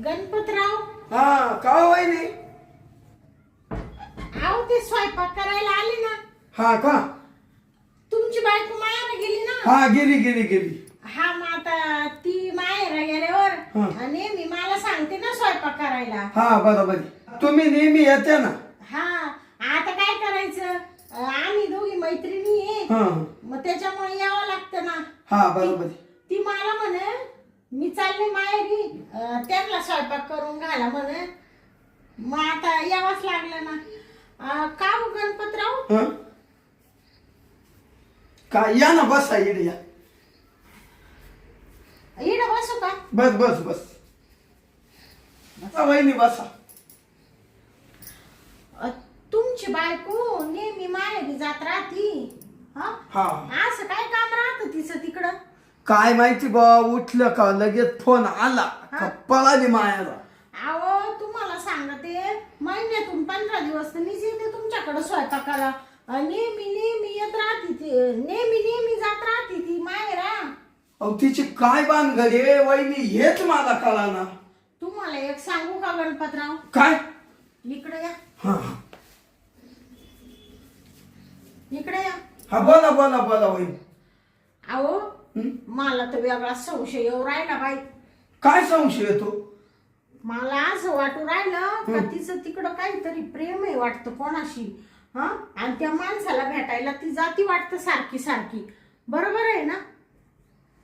गणपतराव, हा का वहिनी? आहो ते स्वयंपाक करायला आले ना. हा का? तुमची बायको माहेर गेली ना. हा गेली गेली गेली. हा मग आता ती माहेर गेल्यावर हा. नेहमी मला सांगते ना स्वयंपाक करायला. हा बरोबर. तुम्ही नेहमी येते ना. हा आता काय करायचं, आम्ही दोघी मैत्रिणी आहे. हा मग त्याच्यामुळे यावं लागतं ना. हा बरोबर. ती मला म्हणे मी चालले माहेरी, त्यांना स्वयंपाक करून घाला म्हणे. मग आता यावंच लागलं ना. का हो गणपतराव? हा का या ना, बसा इकडे या. इकडं बसू का? बस बस बस. बसा वहिनी बसा. तुमची बायको नेहमी माहेरी जात राहती. हा हा असं काय काम राहतं तिचं तिकडं? काय माहिती बा, उठलं का लगेच फोन आला का पळाली मायाला. अहो तुम्हाला सांगते, महिन्यातून 15 दिवस तर मीच येते तुमच्याकडे स्वयंपाकाला. नेहमी नेहमी येत राहते ती, नेहमी नेहमी जात राहते ती माहेरा. अहो तिची काय भानगड आहे वहिनी, हेच मला कळाना. तुम्हाला एक सांगू का गणपतराव? काय? इकडे या, हा इकडे या. हा बोला बोला बोला वहिनी. अहो मला तर वेगळा संशय येऊ राहिला बाई. काय संशय येतो? मला असं वाटू राहिलं का तिचं तिकडं काहीतरी प्रेम आहे वाटतं कोणाशी. हा आणि त्या माणसाला भेटायला ती जाती वाटतं सारखी सारखी. बरोबर आहे ना?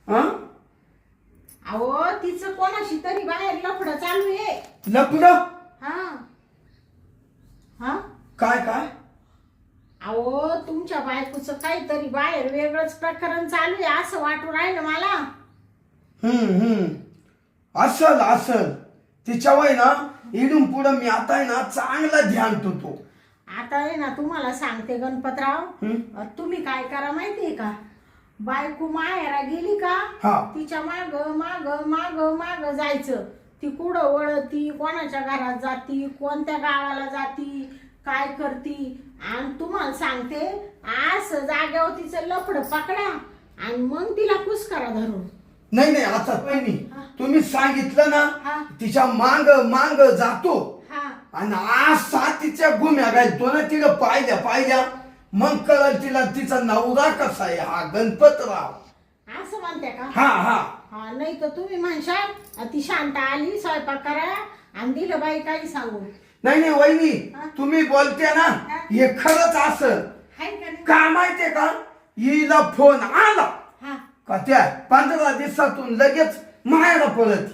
हा अहो तिचं कोणाशी तरी बाहेर लफडं चालू आहे. लपड? हा हा काय काय? अहो तुमच्या बायकोचं काहीतरी बाहेर वेगळंच प्रकरण चालू आहे असं वाटू राहिलं मला. हम्म. असल असल. तिच्या वय ना इडून पुढं मी आता आहे ना चांगला ध्यान ठेवतो. आता आहे ना तुम्हाला सांगते गणपतराव, तुम्ही काय करा माहितीये का? बायको माहेरा गेली का हा. तिच्या माग माग माग माग जायचं. ती कुठं वळती, कोणाच्या घरात जाती, कोणत्या गावाला जाती, काय करती. आणि तुम्हाला सांगते असं जाग्यावर तिचं लफड पकडा आणि मग तिला कुस्करा धरून. नाही नाही आता वहिनी तुम्ही सांगितलं हा. ना, तिच्या मांग मांग जातो हा आणि असा तिच्या गुम्या घालतो ना. तिला पाहिल्या मग कळल तिला तिचा नवरा कसा आहे हा गणपतराव. असं म्हणते का? हा हा हा नाही तर तुम्ही म्हणशाल ती शांत आली स्वयंपाक करा आणि दिलं बाई काही सांगू. नाही नाही वहिनी तुम्ही बोलते ना हे खरंच असं. हाय का नाही? का माहितीये का, हिला फोन आला हा का त्या 15 दिवसातून लगेच मायाला पळत.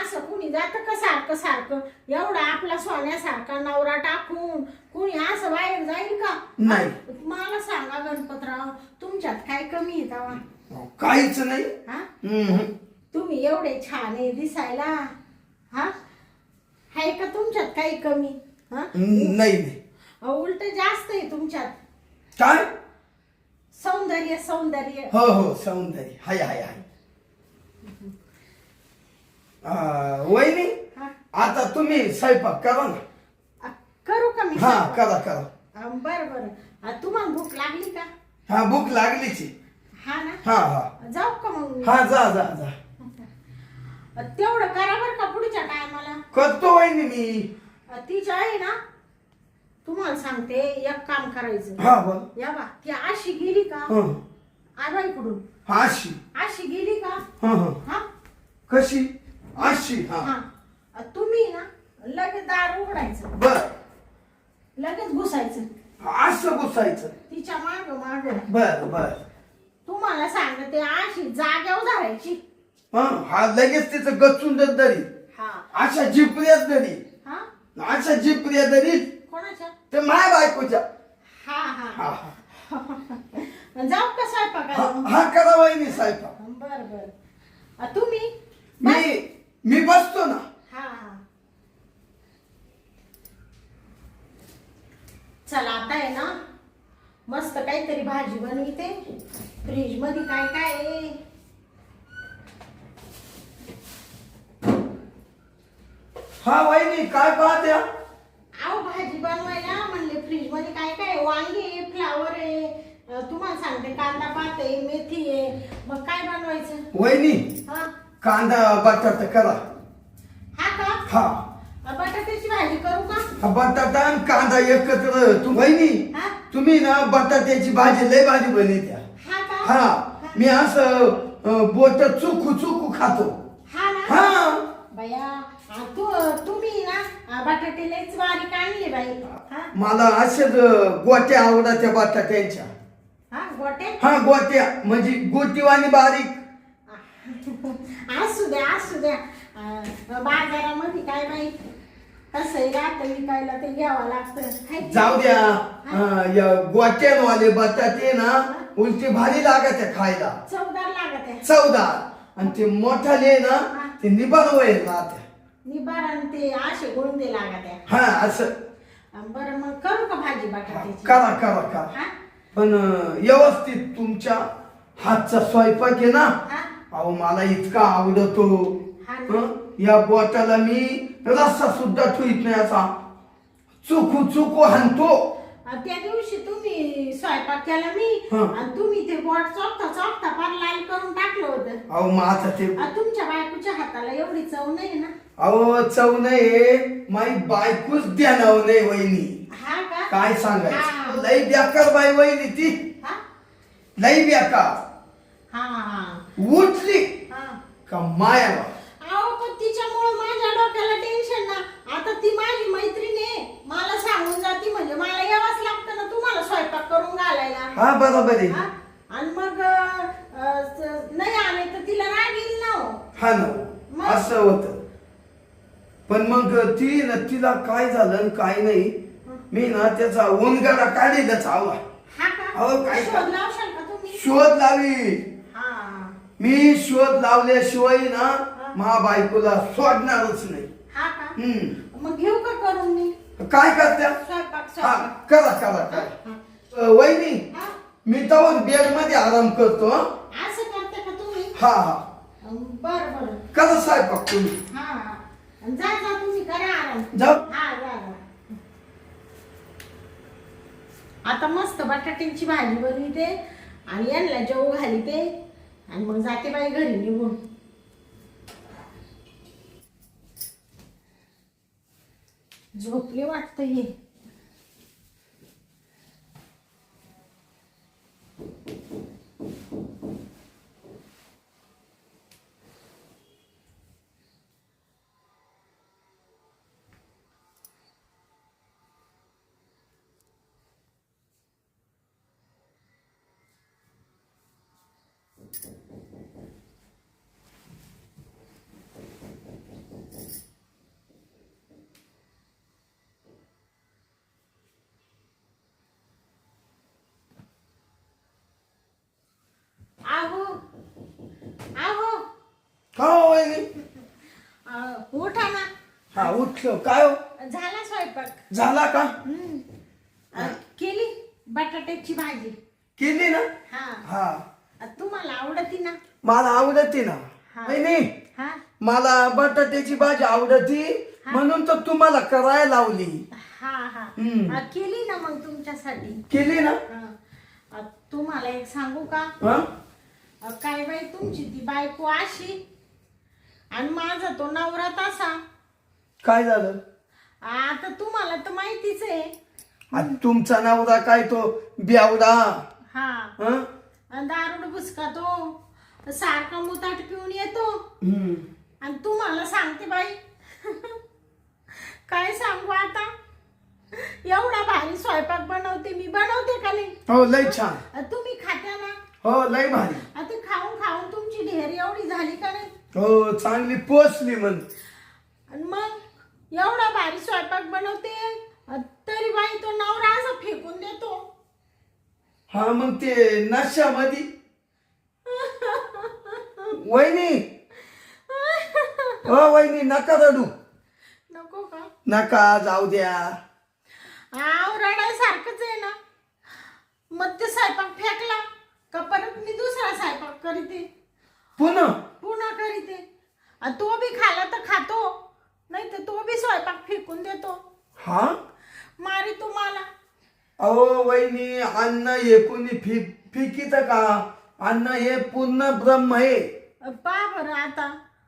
असं कुणी जात का सारखं सारखं? एवढा आपला सोन्यासारखा नवरा टाकून कुणी असं बाहेर जाईल का? नाही. मला सांगा गणपतराव, तुमच्यात काय कमी आहे तेव्हा? काहीच नाही. हा हम्म. तुम्ही एवढे छान आहे दिसायला. हा आहे का तुमच्यात काही कमी? हा नाही उलट जास्त आहे तुमच्यात काय? सौंदर्य सौंदर्य. हो सौंदर्य हाय हाय हाय. वहिनी हा आता तुम्ही स्वयंपाक करा ना. करू का मी? हा करा. बरं बरं. तुम्हाला भूक लागली का? हा भूक लागलीच आहे. हा ना. हा जाऊ का मग? हा जा तेवढं करा बरं का पुढच्या टायमाला. करतो वहिनी मी. तिची आहे ना, तुम्हाला सांगते एक काम करायचं. हा बोल. या बा ती अशी गेली का आबाईकडून, अशी. अशी गेली का हा हा कशी? अशी. हा हा तुम्ही ना लगेच दार उघडायचं, बर. लगेच घुसायचं असं घुसायचं तिच्या माग माग. बर. तुम्हाला सांगते अशी जाग्यावर धरायची. हा लगेच तिचं गचून दरी. हा अशा जिपऱ्यात दरी. हा अशा जिपऱ्या दरी कोणाच्या? ते माय बायकोच्या. हा हा हा जाऊ का स्वयंपाकाला? हा करा वहिनी स्वयंपाक. बर बर. तुम्ही मी बसतो ना. हा चला आता आहे ना मस्त काहीतरी भाजी बनविते. फ्रीज मध्ये काय काय आहे? हा वहिनी काय पाहते? आहो भाजी बनवायला म्हणले फ्रीज मध्ये काय काय आहे? वांगी आहे, फ्लावर आहे, तुम्हाला सांगते कांदा पात आहे, मेथी आहे. मग काय बनवायचं वहिनी हा? कांदा बटाटा करा. हा का? हा बटाट्याची भाजी करू का? बटाटा आणि कांदा एकत्र. तू बहिणी हा? तुम्ही ना बटाट्याची भाजी लय भाजी बनवत्या. हा का? हा मी असं बोट चुकू चुकू खातो. हा ना? हा बया तुम्ही ना बटाटे लयच बारीक आणले बाई. हा? मला असेच गोट्या आवडत्या बटाट्यांच्या. हा गोटे? हा गोट्या म्हणजे गोटीवाणी बारीक. असू द्या असू द्या. बाजारामध्ये काय बाई कसंही राहतं विकायला ते घ्यावं लागतं. हाय की? जाऊ द्या गोट्यांवाले बटाटे ना उलटी भारी लागत खायला. चवदार लागत आहे. चवदार आणि ते मोठाले ना ते निबार वय राहते. निबार आणि ते असे गोंदे लागत आहे. हा असं. बरं मग करू का भाजी बटाट्याची? करा करा करा. हा? पण व्यवस्थित तुमच्या हातचा स्वयंपाक आहे ना. हा? अहो मला इतका आवडतो. हा ना? या बोटाला मी रस्सा सुद्धा ठेवत नाही असा चुकू चुकू हाणतो. त्या दिवशी तुम्ही स्वयंपाक केला मी हं. आणि तुम्ही ते बोट चोखता चोखता फार लाल करून टाकलं होतं. अहो माझा ते तुमच्या बायकोच्या हाताला एवढी चव नाही ना. अहो चव नाही माई बायकोच द्यानाव नाही वहिनी. हा का? काय हा. सांगायचं लई बेकार बाई वहिनी ती. हा? लई बेकार. हा हा उठली हा. का माया. अहो पण तिच्यामुळे माझ्या डोक्याला टेन्शन ना. आता ती माझी मैत्रीण आहे, मला सांगून जाती म्हणजे मला यावंच लागतं ना तुम्हाला स्वयंपाक करून घालायला. हा बरोबर आहे. हा? आणि मग नाही आले तर तिला राग येईल ना हो. हा ना मग? असं होत. पण मग ती ना तिला काय झालं आणि काय नाही मी ना त्याचा उनगाडा काढीलच हवा. हा का? अहो, काय का? शोध लावशाल का तुम्ही? शोध लावी. हा. मी शोध लावल्याशिवाय ना मा बायकोला सोडणारच नाही. हा का? हम्म. मग घेऊ का करून मी काय करत्या? स्वयंपाक हा स्वयंपाक? करा करा करा. वहिनी हा? मी तर बेड मध्ये आराम करतो. हं? असं करते का तुम्ही? हा हा बरं बरं. करा स्वयंपाक तुम्ही. हा हा. जा जा तुम्ही करा आराम. जाऊ. हा जा जा. आता मस्त बटाट्याची भाजी बनवते आणि यांना जेवू घालते आणि मग जाते बाई घरी निघून. झोपले वाटतं हे. आहो आहो हा वहिनी. उठा ना. हा उठलो. काय हो? झाला स्वयंपाक? झाला का? केली बटाट्याची भाजी. केली ना. हा. हा तुम्हाला आवडती ना? मला आवडते ना. हा. वहिनी हा मला बटाट्याची भाजी आवडती म्हणून तर तुम्हाला करायला लावली. हा हा. हम्म. केली ना मग तुमच्यासाठी. केली ना. तुम्हाला एक सांगू का? हा काय बाई तुमची ती बायको अशी आणि माझा तो नवरा तसा. काय झालं? आता तुम्हाला तर माहितीच आहे. आता तुमचा नवरा काय तो बेवडा. हा. हं? दारुड बुसका तो सारखा मुताट पिऊन येतो. हम्म. आणि तुम्हाला सांगते बाई काय सांगू आता. एवढा भारी स्वयंपाक बनवते मी. बनवते का नाही? हो लय छान. तुम्ही खात्या ना? हो लय भारी. आता खाऊन खाऊन तुमची ढेर एवढी झाली का नाही? हो चांगली पोचली म्हण. आणि मग एवढा भारी स्वयंपाक बनवते तरी बाई तो नवरा असा फेकून देतो. हा मग ते नशामध्ये. वहिनी हो वहिनी नका रडू. नको का? नका जाऊ द्या. रडायसारखंच आहे ना. मग ते स्वयंपाक फेकला का परत मी दुसरा स्वयंपाक करीते. पुन्हा करीते. आणि तो बी खाला तर खातो नाही तर तो बी स्वयंपाक फेकून देतो. हा मारी तुम्हाला. अहो वहिनी अन्न हे कोणी फिकीत का? अन्न हे पूर्ण ब्रह्म आहे. पहा बरं आता.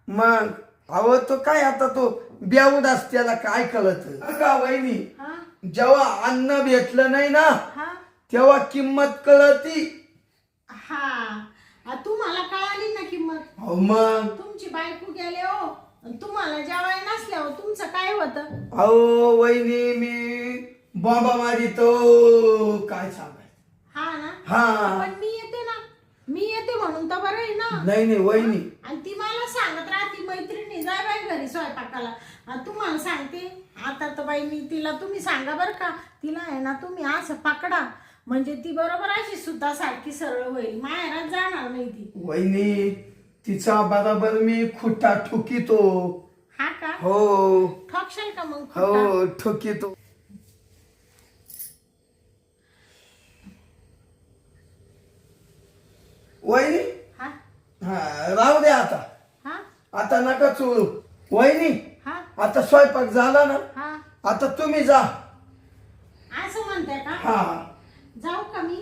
मग अहो तो काय आता तो बेवडाच त्याला काय कळत का वहिनी. हा जेव्हा अन्न भेटलं नाही ना हा तेव्हा किंमत कळती. हा तुम्हाला कळाली ना किंमत. हो मग. तुमची बायको गेले हो आणि तुम्हाला जेवाय नसल्यावर तुमचं काय होतं. अहो वहिनी मी बॉम्बा मारितो काय सांगायचं. हा ना. हा. पण मी येते ना. मी येते म्हणून तर बरं आहे ना. नाही नाही वहिनी. आणि ती मला सांगत राहती मैत्रिणी जाय बाई घरी स्वयंपाकाला. आणि तुम्हाला सांगते आता तर बाई मी तिला तुम्ही सांगा बरं का तिला आहे ना तुम्ही असं पकडा म्हणजे ती बरोबर अशी सुद्धा सारखी सरळ होईल माहेरात जाणार नाही ती. वहिनी तिचा बरोबर मी खुट्टा ठोकितो. हा का. हो ठोकशाल का मग. हो ठोकितो. वहिनी हा हा राहू दे आता. हा आता नका चोळू. वहिनी हा आता स्वयंपाक झाला ना हा आता तुम्ही जा. असं म्हणते का. हा जाऊ का मी.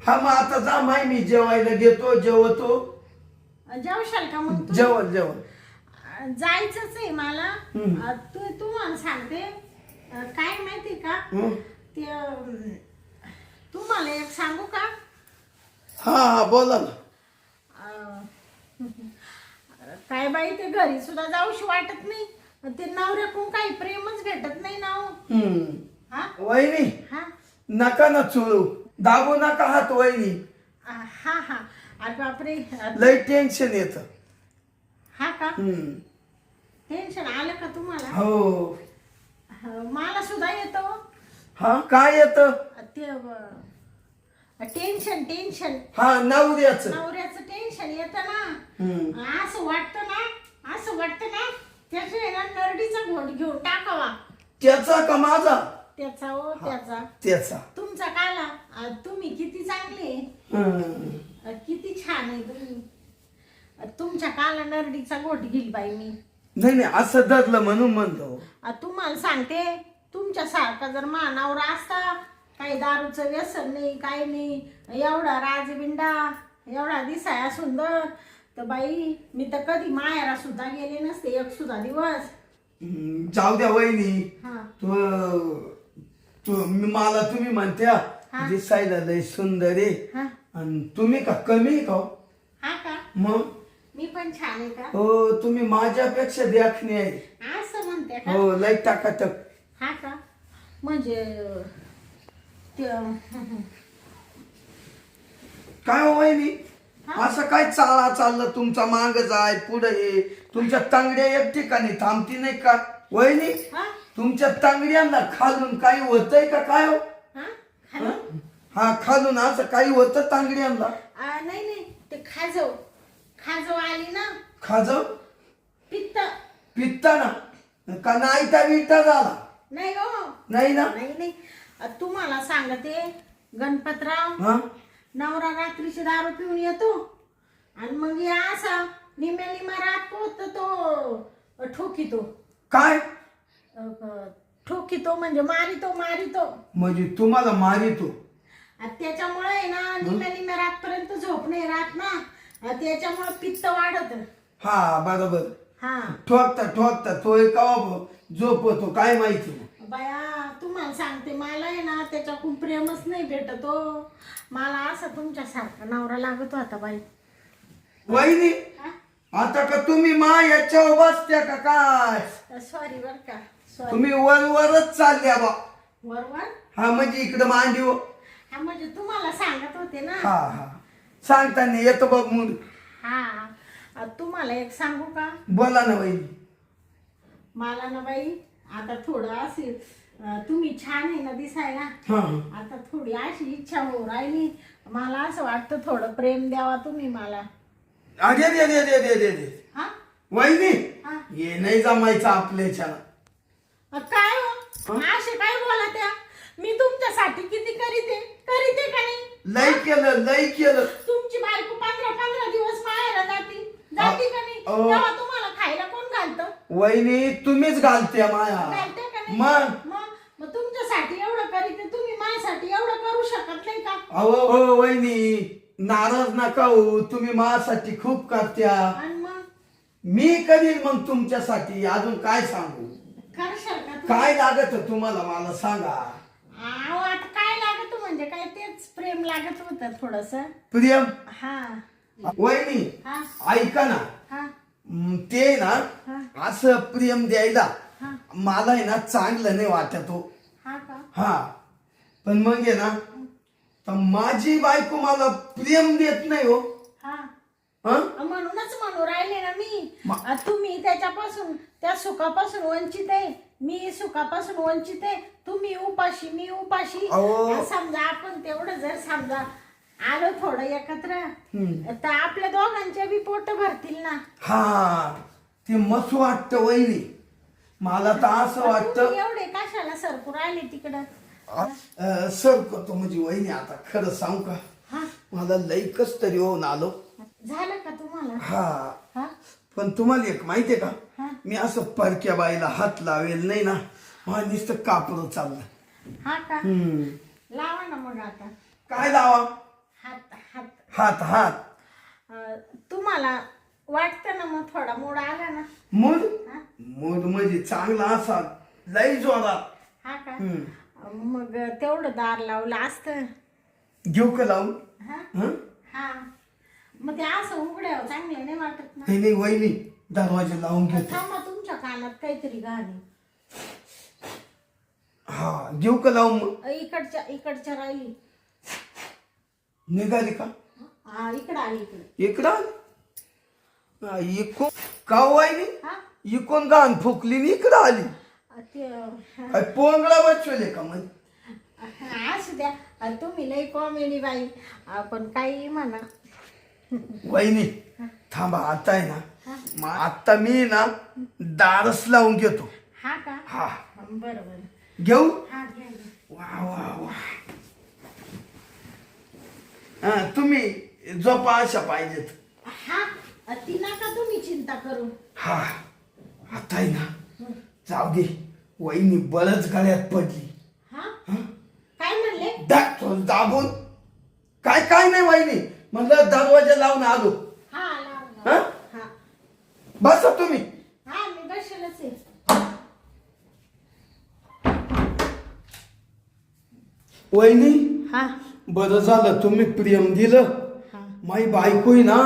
हा मग आता जा माय मी जेवायला घेतो जेवतो. जेवशाल का मग तुम्ही? जेवण जेवण. जायचंच आहे मला. हम्म. तुम्हाला सांगते काय माहिती का हं? ते तुम्हाला एक सांगू का. हा हा बोला ना. अं, काय बाई ते घरी सुद्धा जाऊशी वाटत नाही. ते नवऱ्याकडून काही प्रेमच भेटत नाही ना हो. हम्म. हा वहिनी हा नका ना चोळू. दाबू नका हात वहिनी. हा हा अरे बापरे. लय टेन्शन येत. हा का हम्म. टेन्शन आलं का तुम्हाला. हो मला सुद्धा येतो हा काय येत. ते टेन्शन टेन्शन. हा नवऱ्याच. नवऱ्याचं टेन्शन येतं ना. हम्म. असं वाटतं ना त्याच्या आहे ना नरडीचा घोट घेऊन टाकावा. त्याचा का माझा. त्याचा हो त्याचा. त्याचा. तुमचा काला तुम्ही किती चांगले हम्म. किती छान आहे तुम्ही. तुमच्या काला नरडीचा घोट घेईल बाई मी. नाही नाही असं धरलं म्हणून म्हणतो. तुम्हाला सांगते तुमच्या सारखा जर मानावर असता काही दारूचं व्यसन नाही काही नाही एवढा राजबिंडा एवढा दिसाया सुंदर तर बाई मी तर कधी माहेरा सुद्धा गेले नसते एक सुद्धा दिवस. जाऊ द्या वहिनी. हा मला तुम्ही म्हणत्या हा. दिसायला लय सुंदर आहे. हा आणि तुम्ही का कमी आहे का हो? हा का मग मी पण छान आहे का. हो तुम्ही माझ्यापेक्षा देखणी आहे. असं म्हणते का. हो लय टाकाटक. हा का म्हणजे ते काय हो वहिनी हा? असं काय चाला चाललं तुमचा मांग जाय पुढे ये. तुमच्या तांगड्या एक ठिकाणी थांबती नाही का वहिनी. हा तुमच्या तांगड्यांना खालून काही होतंय का काय हो. हा खाली? हा खालून असं काही होतं तांगड्यांना. नाही नाही ते खाजव आली ना. खाजव पित्त. पित्ता ना का नाही त्या विटा झाला. नाही हो नाही ना. नाही तुम्हाला सांगते गणपतराव हा नवरा रात्रीची दारू पिऊन येतो आणि मग या असा निम्या रात पोहत तो ठोकितो. काय ठोकितो म्हणजे मारितो म्हणजे तुम्हाला मारितो. आणि त्याच्यामुळे आहे ना निम्या रातपर्यंत झोप नाही राहत ना. त्याच्यामुळे पित्त वाढत. हा बरोबर. हा ठोकता तो एका झोपतो काय माहिती. बाया तुम्हाला सांगते मला आहे ना त्याच्याकडून प्रेमच नाही भेटत हो. मला असं तुमच्यासारखा नवरा लागत होता बाई. वहिनी हा? आता का तुम्ही याच्यावर बसत्या का काय. सॉरी बर का सॉरी. तुम्ही वरच चालल्या बा. वरवर हा म्हणजे इकडं मांडीव. हा म्हणजे तुम्हाला सांगत होते ना. हा हा सांगताना येतो बघ म्हणून. हा तुम्हाला एक सांगू का. बोला ना वहिनी. मला ना बाई आता थोडं असे तुम्ही छान आहे ना दिसायला. हा आता थोडी अशी इच्छा हो राहिली मला असं वाटतं थोडं प्रेम द्यावा तुम्ही मला. अरे दे दे दे दे दे दे. हा वहिनी हा ये नाही जमायचं आपल्याच्याला. काय हो असे काय बोला त्या. मी तुमच्यासाठी किती करीते का नाही. लय केलं. तुमची बायको 15 दिवस माहेरा जाती का नाही. तेव्हा तुम्हाला खायला कोण घालतं. वहिनी तुम्हीच घालते माया. घालते का नाही. मग तुमच्यासाठी एवढं करीते तुम्ही माझ्यासाठी एवढं करू शकत नाही का. वहिनी नाराज नका हो. तुम्ही माझ्यासाठी खूप करत्या. आणि मग मी करीन मग तुमच्यासाठी. अजून काय सांगू? करशाल का तू? काय लागत तुम्हाला मला सांगा. अहो आता काय लागत म्हणजे काय तेच प्रेम लागत होतं थोडस. प्रियम हा वहिनी हा ऐका ना. हा ते ना हा असं प्रेम द्यायला हा मला आहे ना चांगलं नाही वाटत हो. हा का? हा पण मग आहे ना तर माझी बायको मला प्रेम देत नाही हो. हा हं? म्हणूनच म्हणू राहिले ना मी. मा- तुम्ही त्याच्यापासून त्या सुखापासून वंचित आहे, मी सुखापासून वंचित आहे. तुम्ही उपाशी मी उपाशी. अहो. समजा आपण तेवढं जर समजा आलो थोडं एकत्र हम्म. तर आपल्या दोघांच्या बी पोट भरतील ना. हा ते मस्त वाटतं वहिनी. मला तर असं पण वाटतं तुम्ही एवढे कशाला सरकू राहिले तिकडं? सर करतो म्हणजे वहिनी आता खरं सांगू का हा मला लई कस तरी होऊन आलो. झालं का तुम्हाला? हा हा पण तुम्हाला एक माहितीये का हा मी असं परक्या बाईला हात लावेल नाही ना मला नुसतं कापड चाललं. हा का? हम्म. लावा ना मग आता काय लावा? हात हात. हात हात तुम्हाला वाटतं ना मग थोडा मूड आला ना? मूड हा मूड म्हणजे चांगला असा लई जोरात. हा का? हम्म. मग तेवढं दार लावलं असतं. घेऊ का लावून? हा हं? हा मग ते असं उघड्यावर चांगलं नाही वाटत ना. नाही नाही वहिनी दरवाजा लावून घेतो. थांबा तुमच्या कानात काहीतरी गाणे. हा घेऊ का लावून मग? इकडच्या राहिली. निघाली का? हा इकडं आली इकडे. इकडं आली? हा, इको का वहिनी हा इकोन गाण फुकली नि इकडं आली. ते काय पोंगळा बसवले का मग? असू द्या. तुम्ही लई कॉमेडी बाई. पण काही म्हणा. वहिनी थांबा आता आहे ना हा आता मी ना दारच लावून घेतो. हा का? हा बरं बरं. घेऊ? हा घ्या घ्या. वा वा वा. हा तुम्ही झोपा अशा पाहिजेत. हा ती नका तुम्ही चिंता करू. हा आता आहे ना जाऊ दे वहिनी बळच गळ्यात पडली. हा हं? काय म्हणले? दाबून काय काय नाही वहिनी म्हणलं दरवाजा लावून आलो. हा लावा हा? हा बसा तुम्ही. हा मी बसेलच आहे. वहिनी हा बरं झालं तुम्ही प्रेम दिलं. हा माई बायकोय ना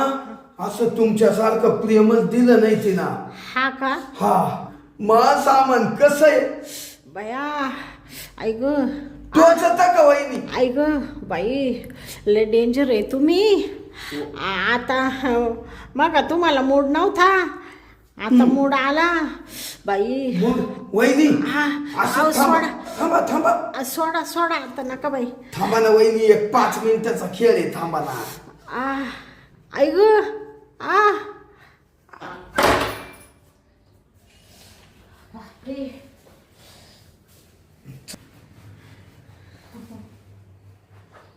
असं तुमच्यासारखं प्रेमच दिलं नाही तिना. हा का? हा मग सामान कसं आहे बया ऐक तोच होता का वहिनी? ऐक बाई लय डेंजर आहे तुम्ही. आता मग तुम्हाला मूड नव्हता आता मूड आला बाई. मग वहिनी हा असं अहो, थांबा सोडा थांबा थांबा सोडा सोडा आता नका बाई. थांबा ना वहिनी एक 5 मिनिटाचा खेळ आहे थांबा ना. ऐक बापरे.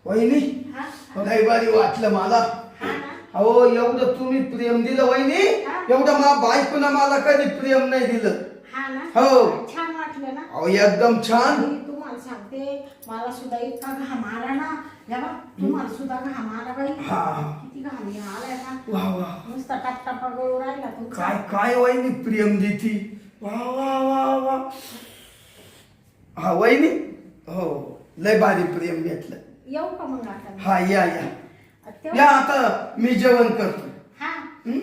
वहिनी हा लय भारी वाटलं मला. हा ना? अहो एवढं तुम्ही प्रेम दिलं वहिनी हा. एवढं मा बायकोनं मला कधी प्रेम नाही दिलं. हा ना? हो. छान वाटलं ना? अहो एकदम छान. मी तुम्हाला सांगते मला सुद्धा इतका घाम आला ना. या बा तुम्हाला सुद्धा घाम आला बाई. हा किती घाम आलाय ना. वा वा नुसता टपटपा गळू राहिला तुमचा. काय काय वहिनी प्रेम देती. वा वा वा वा. हा वहिनी हो लय भारी प्रेम घेतलं. येऊ का मग आता मी? हा या या तेव्हा- या आता मी जेवण करतो. हा हं?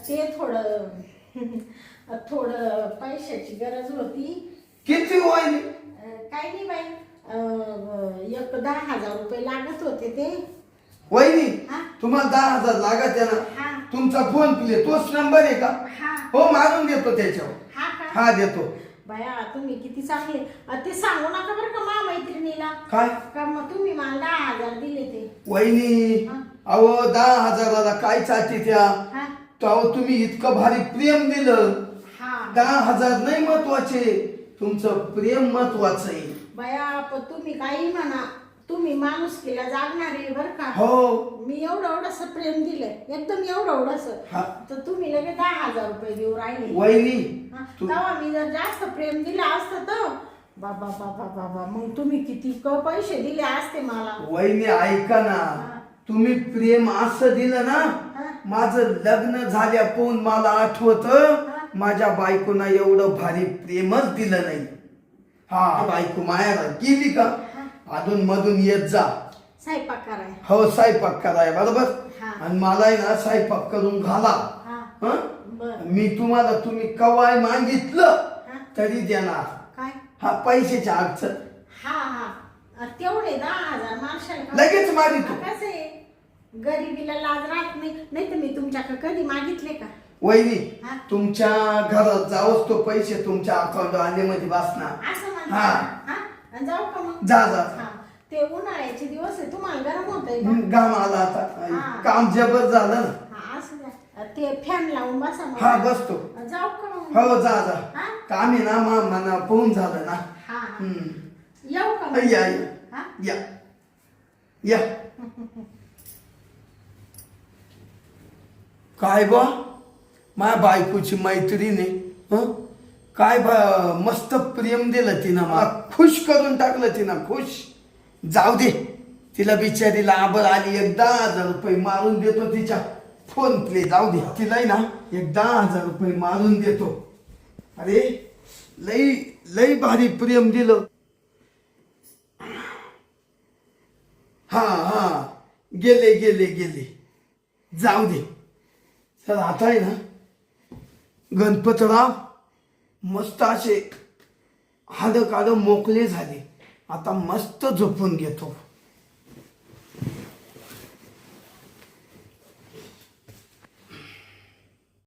ते थोडं थोडं पैशाची गरज होती. किती वहिनी? काही नाही बाई. एक 10,000 रुपये लागत होते ते. वहिनी हा तुम्हाला 10,000 लागत आहे ना. हा तुमचा फोन पे तोच नंबर आहे का? हा हो मारून देतो त्याच्यावर. हा का? हा देतो. बाया तुम्ही किती चांगले. ते सांगू नका बरं का मा मैत्रिणीला. काय का मग तुम्ही मला 10,000 दिले ते. वहिनी हा. अहो 10,000ला काय चालते त्या. हा तेव्हा तुम्ही इतकं भारी प्रेम दिलं. हा 10,000 नाही महत्वाचे तुमचं प्रेम महत्वाचं आहे. बाया पण तुम्ही काही म्हणा तुम्ही माणुसकीला जागणारे बरं का. हो मी एवढंसं प्रेम दिलंय एकदम एवढंसं. हा. तर तुम्ही लगेच 10,000 रुपये देऊ राहिले. वहिनी हा, तू तेव्हा मी जर जास्त प्रेम दिलं असतं तर बाबा बाबा बाबा मग तुम्ही किती पैसे दिले असते मला. वहिनी ऐका ना तुम्ही प्रेम असं दिलं ना हा, माझं लग्न झाल्या पाहून मला आठवत माझ्या बायकोना एवढं भारी प्रेमच दिलं नाही. हा बायको मायाला गेली का अधून मधून येत जा स्वयंपाक कराय. हो स्वयंपाक कराय बरोबर. हा. आणि मला आहे ना स्वयंपाक करून घाला. हा हं? बर. मी तुम्हाला तुम्ही कवाय मागितलं हा. तरी देणार. काय? हा पैशाची अडचण हा हा तेवढे 10,000 मार्शाल का? लगेच मागितो. कसं आहे गरिबीला लाज राहत नाही तर मी तुमच्याकडे कधी मागितले का? वहिनी हा. तुमच्या घरात जाऊच तो पैसे तुमच्या अकाउंट आलेमध्ये बसणार. असं म्हणता हा. हा? आणि जाऊ का मग? जा जा हा. ते उन्हाळ्याचे दिवस आहे तुम्हाला गरम होतंय का? घाम आला आता हा. काम जबर झालं ना. हा असं द्या. ते फॅन लावून बसा मग. हा बसतो. जाऊ का मग? हो जा जा हा? काम आहे ना मना पोहून झालं ना. हा हम्म. येऊ का मग? या हा? या या काय बा माझ्या बायकोची मैत्रीण आहे. हं? काय मस्त प्रेम दिलं तिनं मला खुश करून टाकलं तिनं खुश. जाऊ दे तिला बिचारीला आबर आली 10,000 रुपये मारून देतो तिच्या फोन पे. जाऊ दे तिला ना 10,000 रुपये मारून देतो. अरे लई लई भारी प्रेम दिलं. हा हा गेले गेले गेले जाऊ दे. तर आता आहे ना गणपतराव मस्त असे हाड काढ मोकळे झाले. आता मस्त झोपून घेतो.